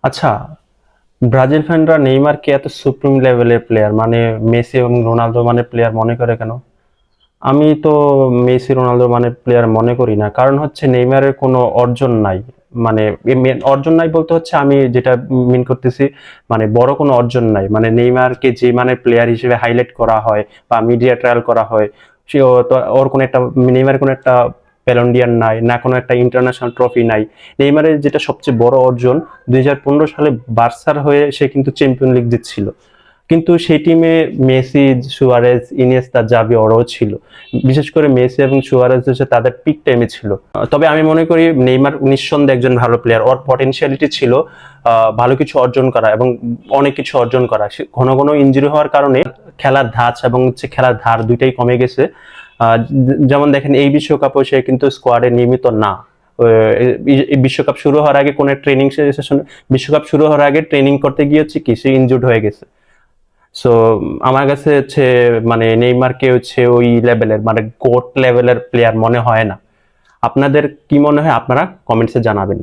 আচ্ছা, ব্রাজিল ফ্যানরা নেইমারকে এত সুপ্রিম লেভেলের প্লেয়ার মানে মেসি এবং রোনালদো মানে প্লেয়ার মনে করে কেন? আমি তো মেসি রোনালদো মানে প্লেয়ার মনে করি না, কারণ হচ্ছে নেইমারের কোনো অর্জন নাই। মানে অর্জন নাই বলতে হচ্ছে, আমি যেটা মিন করতেছি, মানে বড় কোনো অর্জন নাই। মানে নেইমারকে যে মানে প্লেয়ার হিসেবে হাইলাইট করা হয় বা মিডিয়া ট্রায়াল করা হয়, সে তো ওর কোনো একটা, নেইমারের কোনো একটা প্যালন্ডিয়ার নাই, না কোনো একটা ইন্টারন্যাশনাল ট্রফি নাই। নেইমারের যেটা সবচেয়ে বড় অর্জন, 2015 সালে বার্সার হয়ে সে কিন্তু চ্যাম্পিয়ন লিগ জিতছিল। কিন্তু সেই টিমে মেসি, সুয়ারেজ, ইনিয়েস্তা, জাভি ওরাও ছিল। বিশেষ করে মেসি এবং সুয়ারেজ হচ্ছে তাদের পিক টাইমে ছিল। তবে আমি মনে করি নেইমার নিঃসন্দেহে একজন ভালো প্লেয়ার। ওর পটেনশিয়ালিটি ছিল ভালো কিছু অর্জন করা এবং অনেক কিছু অর্জন করা। ঘন ঘন ইনজুরি হওয়ার কারণে খেলার ধাঁচ এবং হচ্ছে খেলার ধার দুইটাই কমে গেছে। যেমন দেখেন, এই বিশ্বকাপও সে কিন্তু স্কোয়াডে নিয়মিত না। বিশ্বকাপ শুরু হওয়ার আগে কোন ট্রেনিং সেশন, বিশ্বকাপ শুরু হওয়ার আগে ট্রেনিং করতে গিয়ে হচ্ছে কি সে ইনজুর্ড হয়ে গেছে। সো আমার কাছে হচ্ছে মানে নেইমারকে হচ্ছে ওই লেভেলের, মানে গোট লেভেলের প্লেয়ার মনে হয় না। আপনাদের কি মনে হয়? আপনারা কমেন্টসে জানাবেন।